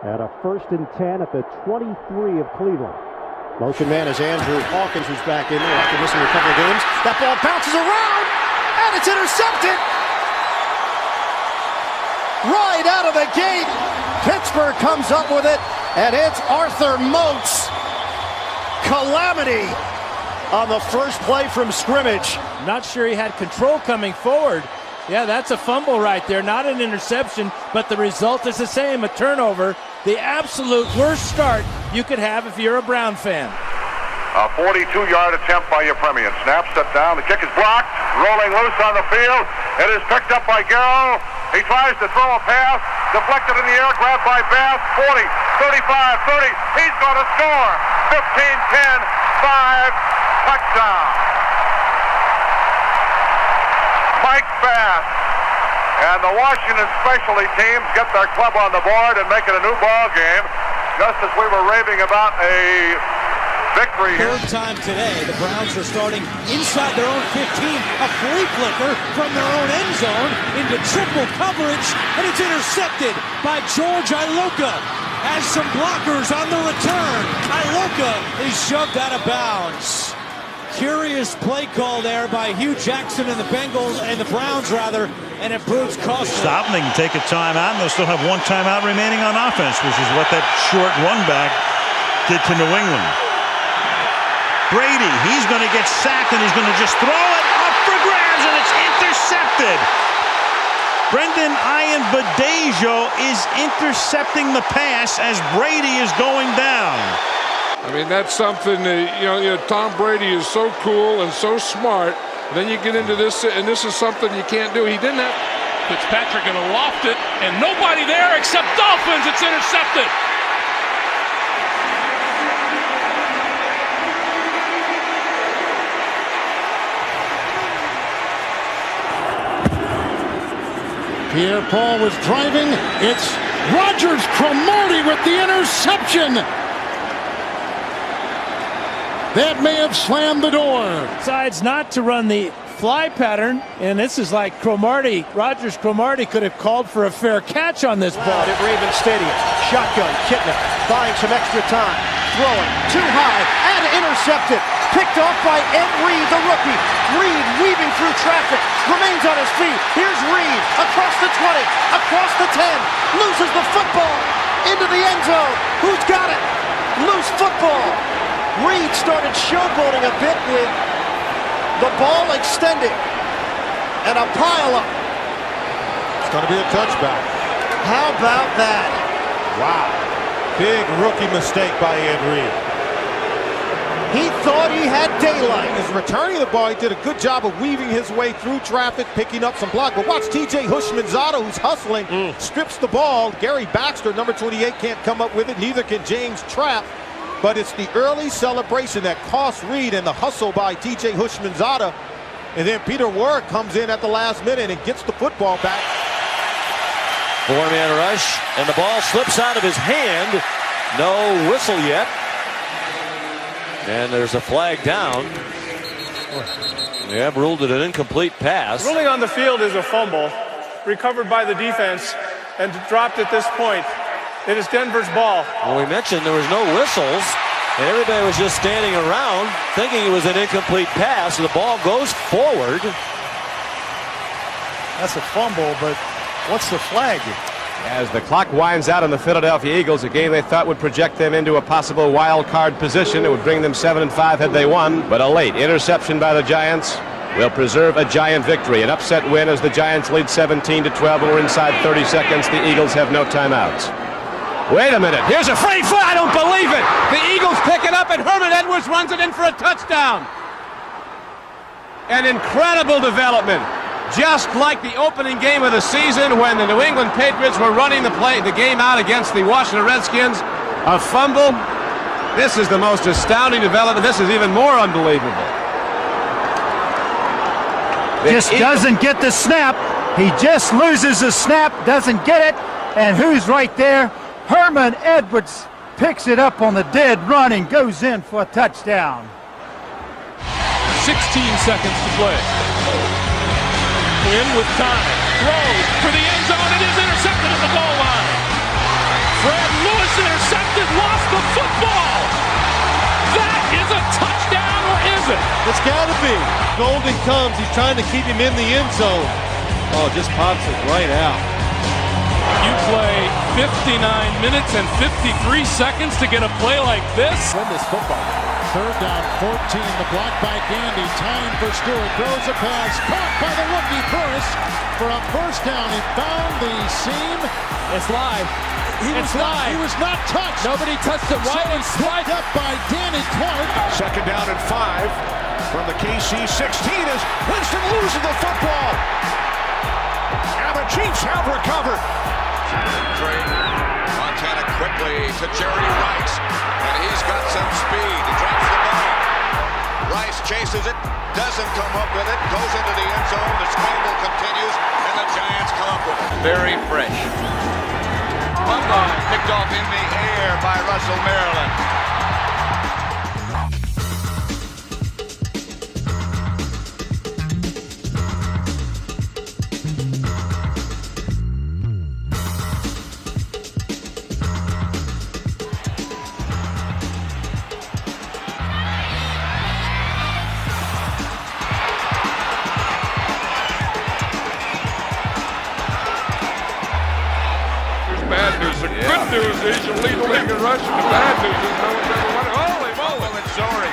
At a 1st and 10 at the 23 of Cleveland. Motion man is Andrew Hawkins, who's back in there after missing a couple of games. That ball bounces around, and it's intercepted. Right out of the gate, Pittsburgh comes up with it, and it's Arthur Moats. Calamity on the first play from scrimmage. Not sure he had control coming forward. Yeah, that's a fumble right there, not an interception, but the result is the same, a turnover. The absolute worst start you could have if you're a Brown fan. A 42-yard attempt by Yepremian. Snap, set down, the kick is blocked, rolling loose on the field. It is picked up by Garrow. He tries to throw a pass, deflected in the air, grabbed by Bass, 40, 35, 30. He's going to score. 15, 10, 5, touchdown. Mike Bass and the Washington specialty teams get their club on the board and make it a new ball game, just as we were raving about a victory here. Third time today, the Browns are starting inside their own 15. A flea flicker from their own end zone into triple coverage, and it's intercepted by George Iloka. Has some blockers on the return. Iloka is shoved out of bounds. Curious play call there by Hugh Jackson and the Bengals, and the Browns rather, and it proves costly. Stop them, they can take a timeout, and they'll still have one timeout remaining on offense, which is what that short run back did to New England. Brady, he's going to get sacked, and he's going to just throw it up for grabs, and it's intercepted. Brendan Ayanbadejo is intercepting the pass as Brady is going down. I mean, that's something that, you know, Tom Brady is so cool and so smart. And then you get into this, and this is something you can't do. He didn't have. Fitzpatrick going to loft it, and nobody there except Dolphins. It's intercepted. Pierre-Paul was driving. It's Rogers Cromartie with the interception. That may have slammed the door. Decides not to run the fly pattern, and this is like Cromartie. Rogers Cromartie could have called for a fair catch on this ball. At Raven Stadium, shotgun, Kitna buying some extra time, throwing too high and intercepted. Picked off by Ed Reed, the rookie. Reed weaving through traffic, remains on his feet. Here's Reed across the 20, across the 10, loses the football into the end zone. Who's got it? Loose football. Reed started showboating a bit with the ball extending and a pile-up. It's going to be a touchback. How about that? Wow. Big rookie mistake by Ed Reed. He thought he had daylight. He's returning the ball. He did a good job of weaving his way through traffic, picking up some block. But watch TJ Houshmandzadeh, who's hustling, strips the ball. Gary Baxter, number 28, can't come up with it. Neither can James Trapp. But it's the early celebration that cost Reed and the hustle by TJ Houshmandzadeh. And then Peter Warrick comes in at the last minute and gets the football back. Four-man rush, and the ball slips out of his hand. No whistle yet. And there's a flag down. They have ruled it an incomplete pass. Ruling on the field is a fumble, recovered by the defense, and dropped at this point. It is Denver's ball. Well, we mentioned there was no whistles, and everybody was just standing around thinking it was an incomplete pass. The ball goes forward. That's a fumble, but what's the flag? As the clock winds out on the Philadelphia Eagles, a game they thought would project them into a possible wild card position. It would bring them 7-5 had they won, but a late interception by the Giants will preserve a Giant victory. An upset win as the Giants lead 17-12, and we're inside 30 seconds. The Eagles have no timeouts. Wait a minute. Here's a free foot. I don't believe it. The Eagles pick it up, and Herman Edwards runs it in for a touchdown. An incredible development. Just like the opening game of the season when the New England Patriots were running the game out against the Washington Redskins. A fumble. This is the most astounding development. This is even more unbelievable. Just doesn't get the snap. He just loses the snap, doesn't get it. And who's right there? Herman Edwards picks it up on the dead run and goes in for a touchdown. 16 seconds to play. Quinn with time. Throws for the end zone. It is intercepted at the goal line. Fred Lewis football. That is a touchdown, or is it? It's got to be. Golden comes. He's trying to keep him in the end zone. Oh, just pops it right out. You play 59 minutes and 53 seconds to get a play like this. Win this football. Third down, 14. The block by Gandy. Time for Stewart. Throws a pass. Caught by the rookie Burris for a first down. He found the seam. It's live. He was not touched. Nobody touched it. Wiley Picked up by Danny Clark. Second down and 5 from the KC 16 as Winston loses the football. And the Chiefs have recovered. Montana quickly to Jerry Rice, and he's got some speed. He drops the ball. Rice chases it, doesn't come up with it, goes into the end zone. The scramble continues, and the Giants come up with it. Very fresh. Bumba picked off in the air by Russell Maryland. Bad news. The good news is you lead the league in rushing. The bad news is no one's ever won it. Holy moly. It's Zori.